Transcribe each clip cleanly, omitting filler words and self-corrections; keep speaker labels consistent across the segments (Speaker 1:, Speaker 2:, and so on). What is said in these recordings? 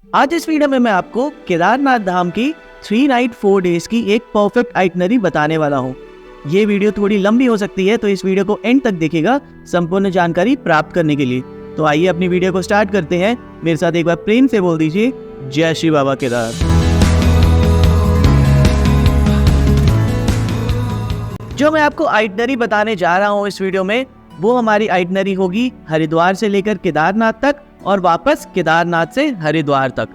Speaker 1: आज इस वीडियो में मैं आपको केदारनाथ धाम की 3 नाइट 4 डेज की एक परफेक्ट आइटनरी बताने वाला हूँ। ये वीडियो थोड़ी लंबी हो सकती है, तो इस वीडियो को एंड तक देखिएगा संपूर्ण जानकारी प्राप्त करने के लिए। तो आइए अपनी वीडियो को स्टार्ट करते हैं। मेरे साथ एक बार प्रेम से बोल दीजिए, जय श्री बाबा केदार। जो मैं आपको आइटनरी बताने जा रहा हूँ इस वीडियो में, वो हमारी आइटनरी होगी हरिद्वार से लेकर केदारनाथ तक और वापस केदारनाथ से हरिद्वार तक।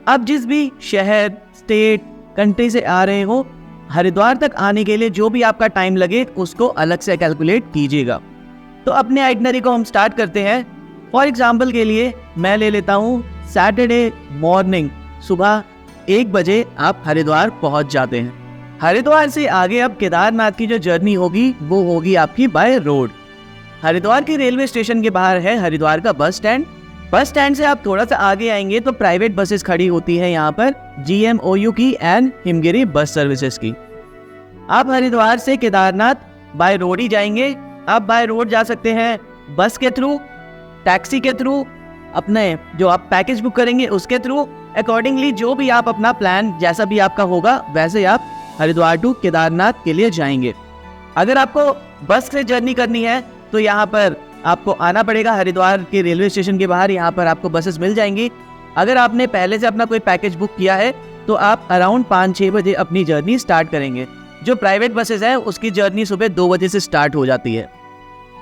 Speaker 1: आप जिस भी शहर, स्टेट, कंट्री से आ रहे हो, हरिद्वार तक आने के लिए जो भी आपका टाइम लगे उसको अलग से कैलकुलेट कीजिएगा। तो अपने आइटनरी को हम स्टार्ट करते हैं। फॉर एग्जाम्पल के लिए मैं ले लेता हूँ सैटरडे मॉर्निंग, सुबह 1 बजे आप हरिद्वार पहुँच जाते हैं। हरिद्वार से आगे अब केदारनाथ की जो जर्नी होगी वो होगी आपकी बाय रोड। हरिद्वार के रेलवे स्टेशन के बाहर है हरिद्वार का बस स्टैंड। बस स्टैंड से आप थोड़ा सा आगे आएंगे तो प्राइवेट बसेस खड़ी होती है यहाँ पर, GMOU की एंड हिमगिरी बस सर्विसेज की। आप हरिद्वार से केदारनाथ बाय रोड ही जाएंगे। आप बाय रोड जा सकते हैं बस के थ्रू, टैक्सी के थ्रू, अपने जो आप पैकेज बुक करेंगे उसके थ्रू। अकॉर्डिंगली जो भी आप अपना प्लान जैसा भी आपका होगा वैसे आप हरिद्वार टू केदारनाथ के लिए जाएंगे। अगर आपको बस से जर्नी करनी है तो यहाँ पर आपको आना पड़ेगा हरिद्वार के रेलवे स्टेशन के बाहर। यहाँ पर आपको बसेस मिल जाएंगी। अगर आपने पहले से अपना कोई पैकेज बुक किया है तो आप अराउंड 5-6 बजे अपनी जर्नी स्टार्ट करेंगे। जो प्राइवेट बसेस हैं उसकी जर्नी सुबह 2 बजे से स्टार्ट हो जाती है।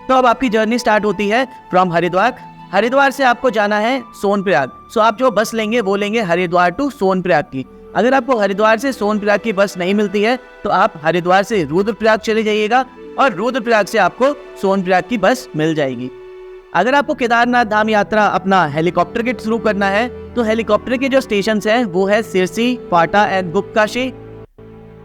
Speaker 1: तो अब आपकी जर्नी स्टार्ट होती है फ्रॉम हरिद्वार। हरिद्वार से आपको जाना है सोनप्रयाग। सो आप जो बस लेंगे वो लेंगे हरिद्वार टू सोनप्रयाग की। अगर आपको हरिद्वार से सोनप्रयाग की बस नहीं मिलती है तो आप हरिद्वार से रुद्रप्रयाग चले जाइएगा और रुद्रप्रयाग से आपको सोनप्रयाग की बस मिल जाएगी। अगर आपको केदारनाथ धाम यात्रा अपना हेलीकॉप्टर के थ्रू करना है तो हेलीकॉप्टर के जो स्टेशन हैं वो है सिरसी, फाटा एंड गुप्तकाशी।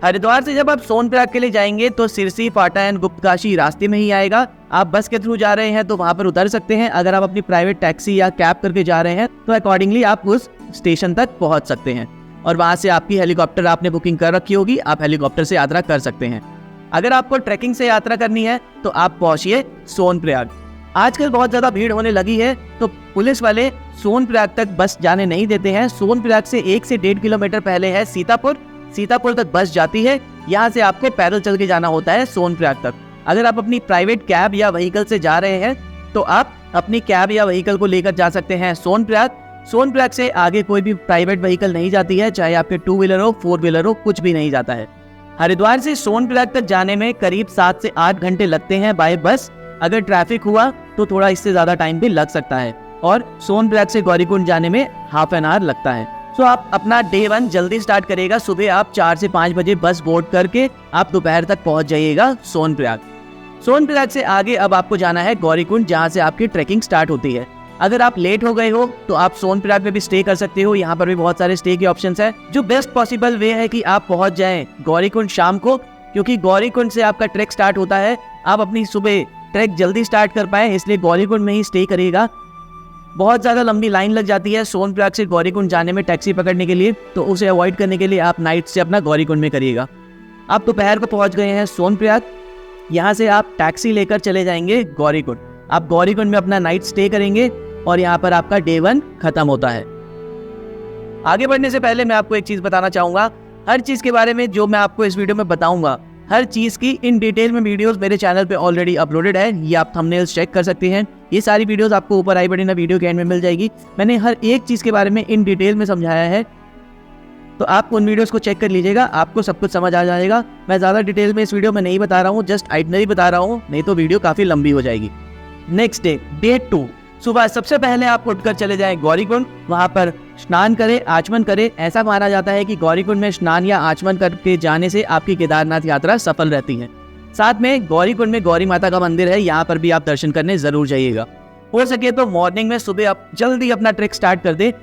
Speaker 1: हरिद्वार से जब आप सोनप्रयाग के लिए जाएंगे तो सिरसी, फाटा एंड गुप्तकाशी रास्ते में ही आएगा। आप बस के थ्रू जा रहे हैं तो वहां पर उतर सकते हैं। अगर आप अपनी प्राइवेट टैक्सी या कैब करके जा रहे हैं तो अकॉर्डिंगली आप उस स्टेशन तक पहुंच सकते हैं और वहां से आपकी हेलीकॉप्टर आपने बुकिंग कर रखी होगी, आप हेलीकॉप्टर से यात्रा कर सकते हैं। अगर आपको ट्रैकिंग से यात्रा करनी है तो आप पहुंचिए सोनप्रयाग। आजकल बहुत ज़्यादा भीड़ होने लगी है तो पुलिस वाले सोनप्रयाग तक बस जाने नहीं देते हैं। सोनप्रयाग से 1 से 1.5 किलोमीटर पहले है सीतापुर। सीतापुर तक बस जाती है, यहाँ से आपको पैदल चल के जाना होता है सोनप्रयाग तक। अगर आप अपनी प्राइवेट कैब या व्हीकल से जा रहे हैं तो आप अपनी कैब या व्हीकल को लेकर जा सकते हैं सोनप्रयाग। सोनप्रयाग से आगे कोई भी प्राइवेट व्हीकल नहीं जाती है, चाहे आपके 2 व्हीलर हो, 4 व्हीलर हो, कुछ भी नहीं जाता है। हरिद्वार से सोनप्रयाग तक जाने में करीब 7 से 8 घंटे लगते हैं बाय बस। अगर ट्रैफिक हुआ तो थोड़ा इससे ज़्यादा टाइम भी लग सकता है और सोनप्रयाग से गौरीकुंड जाने में ½ एन आवर लगता है। सो आप अपना डे 1 जल्दी स्टार्ट करिएगा। सुबह आप 4 से 5 बजे बस बोर्ड करके आप दोपहर तक पहुंच जाइएगा सोनप्रयाग। सोनप्रयाग से आगे अब आपको जाना है गौरीकुंड, जहाँ से आपकी ट्रैकिंग स्टार्ट होती है। अगर आप लेट हो गए हो तो आप सोनप्रयाग में भी स्टे कर सकते हो। यहाँ पर भी बहुत सारे स्टे के ऑप्शंस हैं। जो बेस्ट पॉसिबल वे है कि आप पहुंच जाएं गौरीकुंड शाम को, क्योंकि गौरीकुंड से आपका ट्रैक स्टार्ट होता है। आप अपनी सुबह ट्रैक जल्दी स्टार्ट कर पाए, इसलिए गौरीकुंड में ही स्टे करिएगा। बहुत ज़्यादा लंबी लाइन लग जाती है सोनप्रयाग से गौरीकुंड जाने में टैक्सी पकड़ने के लिए, तो उसे अवॉइड करने के लिए आप नाइट से अपना गौरीकुंड में करिएगा। आप दोपहर को पहुँच गए हैं सोनप्रयाग। यहाँ से आप टैक्सी लेकर चले जाएंगे गौरीकुंड। आप गौरीकुंड में अपना नाइट स्टे करेंगे और यहाँ पर आपका डे 1 खत्म होता है। आगे बढ़ने से पहले मैं आपको एक चीज बताना चाहूंगा। हर चीज के बारे में जो मैं आपको इस वीडियो में बताऊंगा, हर चीज की इन डिटेल में वीडियोस मेरे चैनल पे ऑलरेडी अपलोडेड है। ये आप थंबनेल्स चेक कर सकते हैं। ये सारी वीडियोस आपको ऊपर आई बटन वीडियो के एंड में मिल जाएगी। मैंने हर एक चीज के बारे में इन डिटेल में समझाया है, तो आप उन वीडियोस को चेक कर लीजिएगा, आपको सब कुछ समझ आ जाएगा। मैं ज्यादा डिटेल में इस वीडियो में नहीं बता रहा हूँ, जस्ट आइटनरी बता रहा हूँ, नहीं तो वीडियो काफी लंबी हो जाएगी। नेक्स्ट डे 2 सुबह सबसे पहले आप उठकर चले जाएं गौरीकुंड। वहां पर स्नान करें, आचमन करें। ऐसा माना जाता है कि गौरीकुंड में स्नान या आचमन करके जाने से आपकी केदारनाथ यात्रा सफल रहती है। साथ में गौरीकुंड में गौरी माता का मंदिर है, यहाँ पर भी आप दर्शन करने जरूर जाइएगा। हो सके तो मॉर्निंग में सुबह आप जल्दी अपना ट्रैक स्टार्ट कर दे।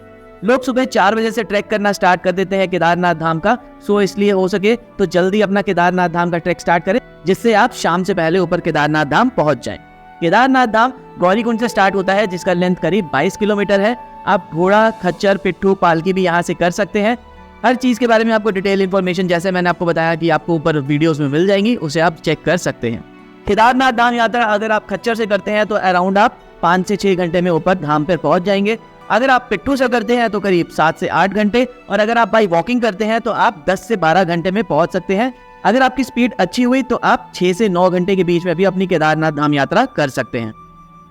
Speaker 1: लोग सुबह 4 बजे से ट्रैक करना स्टार्ट कर देते हैं केदारनाथ धाम का। सो इसलिए हो सके तो जल्दी अपना केदारनाथ धाम का ट्रैक स्टार्ट करें, जिससे आप शाम से पहले ऊपर केदारनाथ धाम पहुंच जाएं। केदारनाथ धाम गौरीकुंड से स्टार्ट होता है, जिसका लेंथ करीब 22 किलोमीटर है। आप घोड़ा, खच्चर, पिट्ठू, पालकी भी यहाँ से कर सकते हैं। हर चीज़ के बारे में आपको डिटेल इन्फॉर्मेशन जैसे मैंने आपको बताया कि आपको ऊपर वीडियोस में मिल जाएंगी, उसे आप चेक कर सकते हैं। केदारनाथ धाम यात्रा अगर आप खच्चर से करते हैं तो अराउंड आप 5 से 6 घंटे में ऊपर धाम पर पहुंच जाएंगे। अगर आप पिट्ठू से करते हैं तो करीब 7 से 8 घंटे, और अगर आप बाई वॉकिंग करते हैं तो आप 10 से 12 घंटे में पहुंच सकते हैं। अगर आपकी स्पीड अच्छी हुई तो आप 6 से 9 घंटे के बीच में भी अपनी केदारनाथ धाम यात्रा कर सकते हैं।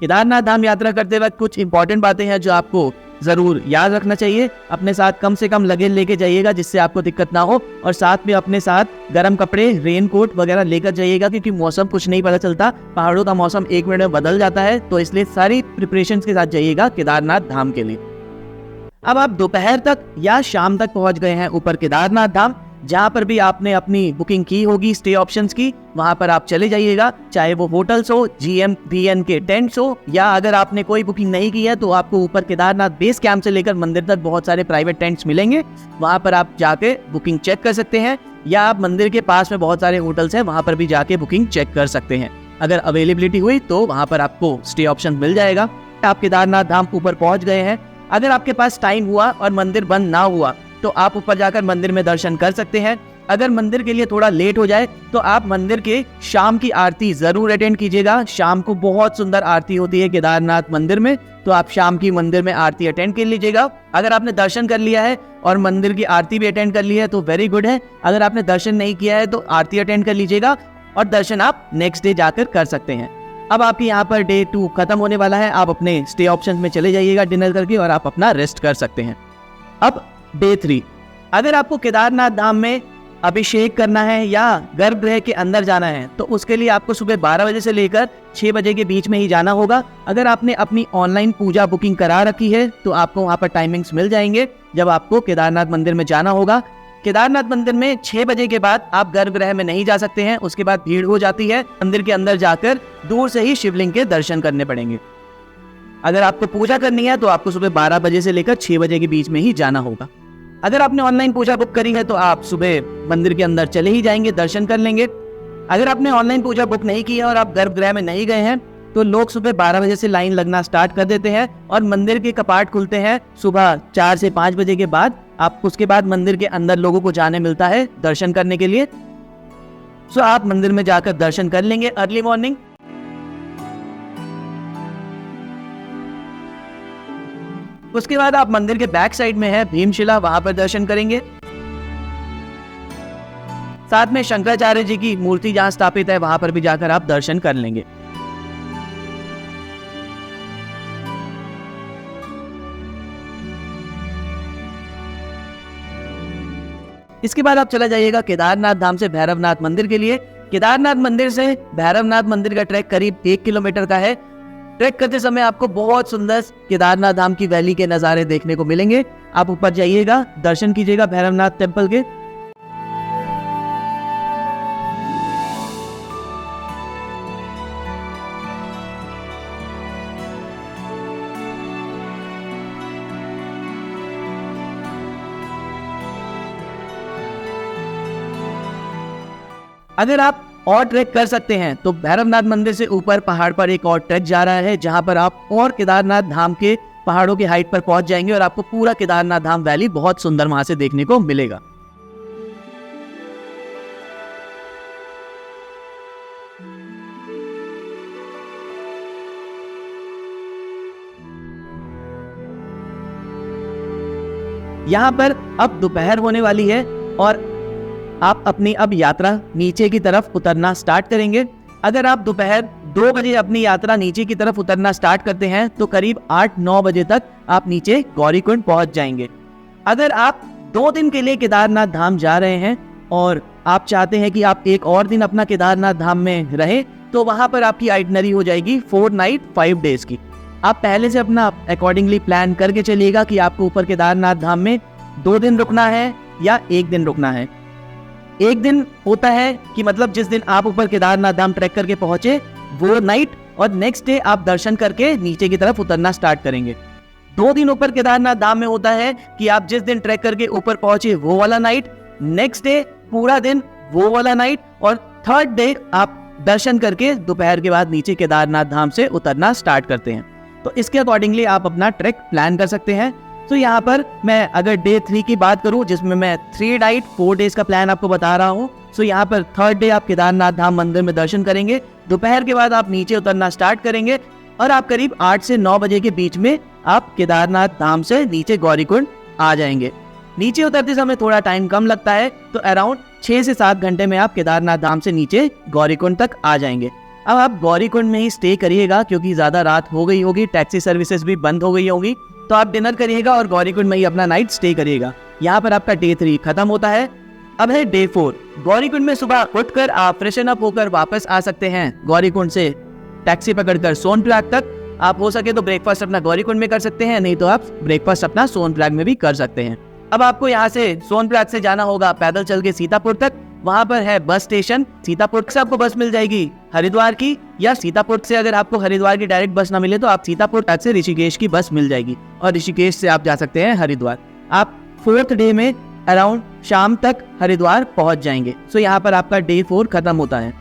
Speaker 1: केदारनाथ धाम यात्रा करते वक्त कुछ इंपॉर्टेंट बातें हैं जो आपको जरूर याद रखना चाहिए। अपने साथ कम से कम लगेज लेके जाइएगा जिससे आपको दिक्कत ना हो, और साथ में अपने साथ गर्म कपड़े, रेन कोट वगैरह लेकर जाइएगा, क्योंकि मौसम कुछ नहीं पता चलता, पहाड़ों का मौसम 1 मिनट में बदल जाता है। तो इसलिए सारी प्रिपरेशंस के साथ जाइएगा केदारनाथ धाम के लिए। अब आप दोपहर तक या शाम तक पहुंच गए हैं ऊपर केदारनाथ धाम। जहां पर भी आपने अपनी बुकिंग की होगी स्टे ऑप्शंस की, वहां पर आप चले जाइएगा, चाहे वो होटल्स हो, GMVN के टेंट्स हो, या अगर आपने कोई बुकिंग नहीं की है तो आपको ऊपर केदारनाथ बेस कैंप से लेकर मंदिर तक बहुत सारे प्राइवेट टेंट्स मिलेंगे। वहां पर आप जाके बुकिंग चेक कर सकते हैं, या आप मंदिर के पास में बहुत सारे होटल्स हैं, वहां पर भी जाके बुकिंग चेक कर सकते हैं। अगर अवेलेबिलिटी हुई तो वहां पर आपको स्टे ऑप्शन मिल जाएगा। आप केदारनाथ धाम ऊपर पहुंच गए हैं, अगर आपके पास टाइम हुआ और मंदिर बंद ना हुआ तो आप ऊपर जाकर मंदिर में दर्शन कर सकते हैं। अगर मंदिर के लिए थोड़ा लेट हो जाए तो आप मंदिर के शाम की आरती जरूर अटेंड कीजिएगा। शाम को बहुत सुंदर आरती होती है केदारनाथ मंदिर में, तो आप शाम की मंदिर में आरती अटेंड कर लीजिएगा। अगर आपने दर्शन कर लिया है और मंदिर की आरती भी अटेंड कर ली है तो वेरी गुड है। अगर आपने दर्शन नहीं किया है तो आरती अटेंड कर लीजिएगा, और दर्शन आप नेक्स्ट डे जाकर कर सकते हैं। अब आपके यहाँ पर डे 2 खत्म होने वाला है, आप अपने स्टे ऑप्शन में चले जाइएगा डिनर करके, और आप अपना रेस्ट कर सकते हैं। अब डे 3, अगर आपको केदारनाथ धाम में अभिषेक करना है या गर्भगृह के अंदर जाना है तो उसके लिए आपको सुबह 12 बजे से लेकर 6 बजे के बीच में ही जाना होगा। अगर आपने अपनी ऑनलाइन पूजा बुकिंग करा रखी है तो आपको वहां पर टाइमिंग्स मिल जाएंगे जब आपको केदारनाथ मंदिर में जाना होगा। केदारनाथ मंदिर में 6 बजे के बाद आप गर्भगृह में नहीं जा सकते हैं, उसके बाद भीड़ हो जाती है। मंदिर के अंदर जाकर दूर से ही शिवलिंग के दर्शन करने पड़ेंगे। अगर आपको पूजा करनी है तो आपको सुबह 12 बजे से लेकर 6 बजे के बीच में ही जाना होगा। अगर आपने ऑनलाइन पूजा बुक करी है तो आप सुबह मंदिर के अंदर चले ही जाएंगे, दर्शन कर लेंगे। अगर आपने ऑनलाइन पूजा बुक नहीं की है और आप गर्भगृह में नहीं गए हैं तो लोग सुबह 12 बजे से लाइन लगना स्टार्ट कर देते हैं, और मंदिर के कपाट खुलते हैं सुबह 4 से 5 बजे के बाद। आप उसके बाद मंदिर के अंदर लोगों को जाने मिलता है दर्शन करने के लिए। सो आप मंदिर में जाकर दर्शन कर लेंगे अर्ली मॉर्निंग। उसके बाद आप मंदिर के बैक साइड में है भीमशिला, वहां पर दर्शन करेंगे। साथ में शंकराचार्य जी की मूर्ति जहां स्थापित है वहां पर भी जाकर आप दर्शन कर लेंगे। इसके बाद आप चला जाइएगा केदारनाथ धाम से भैरवनाथ मंदिर के लिए। केदारनाथ मंदिर से भैरवनाथ मंदिर का ट्रैक करीब 1 किलोमीटर का है। ट्रैक करते समय आपको बहुत सुंदर केदारनाथ धाम की वैली के नज़ारे देखने को मिलेंगे। आप ऊपर जाइएगा, दर्शन कीजिएगा भैरवनाथ टेम्पल के। अगर आप और ट्रैक कर सकते हैं तो भैरवनाथ मंदिर से ऊपर पहाड़ पर एक और ट्रैक जा रहा है, जहां पर आप और केदारनाथ धाम के पहाड़ों की हाइट पर पहुंच जाएंगे और आपको पूरा केदारनाथ धाम वैली बहुत सुंदर वहां से देखने को मिलेगा। यहाँ पर अब दोपहर होने वाली है और आप अपनी अब यात्रा नीचे की तरफ उतरना स्टार्ट करेंगे। अगर आप दोपहर 2 बजे अपनी यात्रा नीचे की तरफ उतरना स्टार्ट करते हैं तो करीब 8-9 बजे तक आप नीचे गौरीकुंड पहुंच जाएंगे। अगर आप 2 दिन के लिए केदारनाथ धाम जा रहे हैं और आप चाहते हैं कि आप एक और दिन अपना केदारनाथ धाम में रहें तो वहां पर आपकी आइटनरी हो जाएगी 4 नाइट 5 डेज की। आप पहले से अपना अकॉर्डिंगली प्लान करके चलिएगा कि आपको ऊपर केदारनाथ धाम में 2 दिन रुकना है या 1 दिन रुकना है। 1 दिन होता है कि मतलब जिस दिन आप ऊपर केदारनाथ धाम ट्रैक करके पहुंचे वो नाइट, और नेक्स्ट डे आप दर्शन करके नीचे की तरफ उतरना स्टार्ट करेंगे। 2 दिन ऊपर केदारनाथ धाम में होता है कि आप जिस दिन ट्रैक करके ऊपर पहुंचे वो वाला नाइट, नेक्स्ट डे पूरा दिन वो वाला नाइट, और 3rd डे आप दर्शन करके दोपहर के बाद नीचे केदारनाथ धाम से उतरना स्टार्ट करते हैं। तो इसके अकॉर्डिंगली आप अपना ट्रैक प्लान कर सकते हैं। तो यहाँ पर मैं अगर डे 3 की बात करूँ जिसमें मैं 3 नाइट 4 डेज का प्लान आपको बता रहा हूँ, तो यहाँ पर 3rd डे आप केदारनाथ धाम मंदिर में दर्शन करेंगे। दोपहर के बाद आप नीचे उतरना स्टार्ट करेंगे और आप करीब 8 से 9 बजे के बीच में आप केदारनाथ धाम से नीचे गौरीकुंड आ जाएंगे। नीचे उतरते समय थोड़ा टाइम कम लगता है, तो अराउंड 6 से 7 घंटे में आप केदारनाथ धाम से नीचे गौरीकुंड तक आ जाएंगे। अब आप गौरीकुंड में ही स्टे करिएगा, क्योंकि ज़्यादा रात हो गई होगी, टैक्सी सर्विसेज भी बंद हो गई होगी, तो आप डिनर करिएगा और गौरीकुंड में ही अपना नाइट स्टे करिएगा। यहाँ पर आपका डे 3 खत्म होता है। अब है डे 4। गौरीकुंड में सुबह उठकर आप फ्रेशन अप होकर वापस आ सकते हैं। गौरीकुंड से टैक्सी पकड़कर सोनप्रयाग तक आप हो सके तो ब्रेकफास्ट अपना गौरीकुंड में कर सकते हैं, नहीं तो आप ब्रेकफास्ट अपना सोनप्रयाग में भी कर सकते हैं। अब आपको यहाँ से सोनप्रयाग से जाना होगा पैदल चल के सीतापुर तक। वहाँ पर है बस स्टेशन। सीतापुर से आपको बस मिल जाएगी हरिद्वार की, या सीतापुर से अगर आपको हरिद्वार की डायरेक्ट बस ना मिले तो आप सीतापुर से ऋषिकेश की बस मिल जाएगी, और ऋषिकेश से आप जा सकते हैं हरिद्वार। आप 4th डे में अराउंड शाम तक हरिद्वार पहुंच जाएंगे। सो यहाँ पर आपका डे 4 खत्म होता है।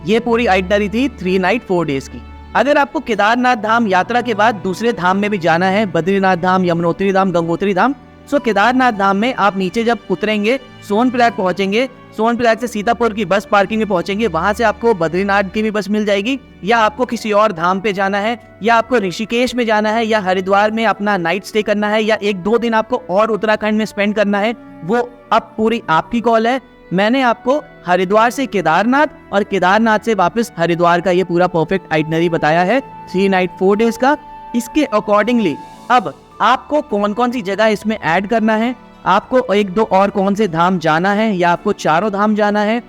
Speaker 1: ये पूरी आइटनरी थी 3 नाइट 4 डेज की। अगर आपको केदारनाथ धाम यात्रा के बाद दूसरे धाम में भी जाना है, बद्रीनाथ धाम, यमुनोत्री धाम, गंगोत्री धाम, सो केदारनाथ धाम में आप नीचे जब उतरेंगे, सोनप्रयाग पहुंचेंगे, सोनप्रयाग से सीतापुर की बस पार्किंग में पहुंचेंगे, वहां से आपको बद्रीनाथ की भी बस मिल जाएगी, या आपको किसी और धाम पे जाना है, या आपको ऋषिकेश में जाना है, या हरिद्वार में अपना नाइट स्टे करना है, या 1-2 दिन आपको और उत्तराखंड में स्पेंड करना है, वो अब पूरी आपकी कॉल है। मैंने आपको हरिद्वार से केदारनाथ और केदारनाथ से वापस हरिद्वार का ये पूरा परफेक्ट आइटनरी बताया है 3 नाइट 4 डेज का। इसके अकॉर्डिंगली अब आपको कौन कौन सी जगह इसमें ऐड करना है, आपको 1-2 और कौन से धाम जाना है, या आपको चारों धाम जाना है,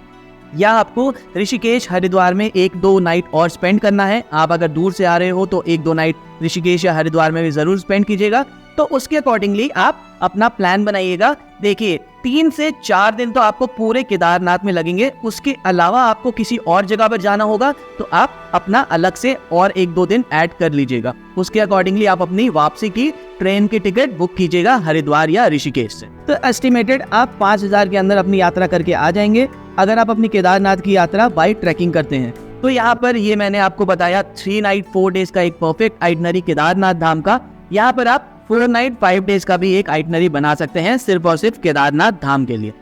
Speaker 1: या आपको ऋषिकेश हरिद्वार में 1-2 नाइट और स्पेंड करना है। आप अगर दूर से आ रहे हो तो 1-2 नाइट ऋषिकेश या हरिद्वार में भी जरूर स्पेंड कीजिएगा। तो उसके अकॉर्डिंगली आप अपना प्लान बनाइएगा। देखिए 3 से 4 दिन तो आपको पूरे केदारनाथ में लगेंगे, उसके अलावा आपको किसी और जगह पर जाना होगा तो आप अपना अलग से और 1-2 दिन ऐड कर लीजिएगा। उसके अकॉर्डिंगली आप अपनी वापसी की ट्रेन की टिकट बुक कीजिएगा हरिद्वार या ऋषिकेश से। तो एस्टिमेटेड आप 5,000 के अंदर अपनी यात्रा करके आ जाएंगे, अगर आप अपनी केदारनाथ की यात्रा बाई ट्रैकिंग करते हैं। तो यहाँ पर ये मैंने आपको बताया 3 नाइट 4 डेज का एक परफेक्ट आइटनरी केदारनाथ धाम का। यहाँ पर आप 4 नाइट 5 डेज का भी एक आइटनरी बना सकते हैं, सिर्फ और सिर्फ केदारनाथ धाम के लिए।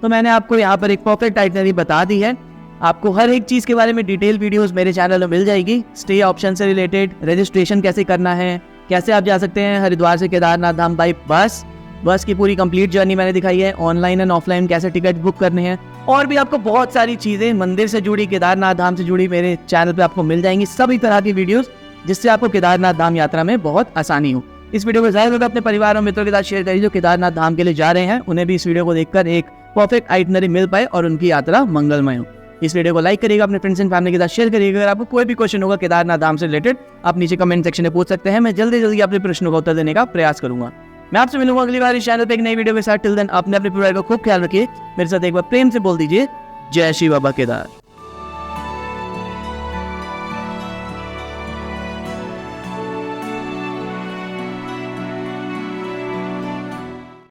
Speaker 1: तो मैंने आपको यहाँ पर एक परफेक्ट आइटनरी बता दी है। आपको हर एक चीज के बारे में डिटेल वीडियोस मेरे चैनल में मिल जाएगी। स्टे ऑप्शन से रिलेटेड, रजिस्ट्रेशन कैसे करना है, कैसे आप जा सकते हैं हरिद्वार से केदारनाथ धाम बाई बस की पूरी कंप्लीट जर्नी मैंने दिखाई है। ऑनलाइन एंड ऑफलाइन कैसे टिकट बुक करने हैं, और भी आपको बहुत सारी चीजें मंदिर से जुड़ी, केदारनाथ धाम से जुड़ी मेरे चैनल पे आपको मिल जाएंगी। सभी तरह की वीडियोस जिससे आपको केदारनाथ धाम यात्रा में बहुत आसानी हो। इस वीडियो को ज़्यादा से अपने परिवार और मित्रों के साथ शेयर करिए जो केदारनाथ धाम के लिए जा रहे हैं, उन्हें भी इस वीडियो को देखकर एक परफेक्ट आइटनरी मिल पाए और उनकी यात्रा मंगलमय हो। इस वीडियो को लाइक करिएगा, अपने फ्रेंड्स एंड फैमिली के साथ शेयर करिएगा। अगर आपको कोई भी क्वेश्चन होगा केदारनाथ धाम से रिलेटेड, आप नीचे कमेंट सेक्शन में पूछ सकते हैं। मैं जल्दी अपने प्रश्नों का उत्तर देने का प्रयास करूंगा। मैं आपसे मिलूंगा अगली बार इस चैनल पे एक नई वीडियो के साथ। टिल देन अपने परिवार का खूब ख्याल रखिए। मेरे साथ एक बार प्रेम से बोल दीजिए, जय श्री बाबा केदार।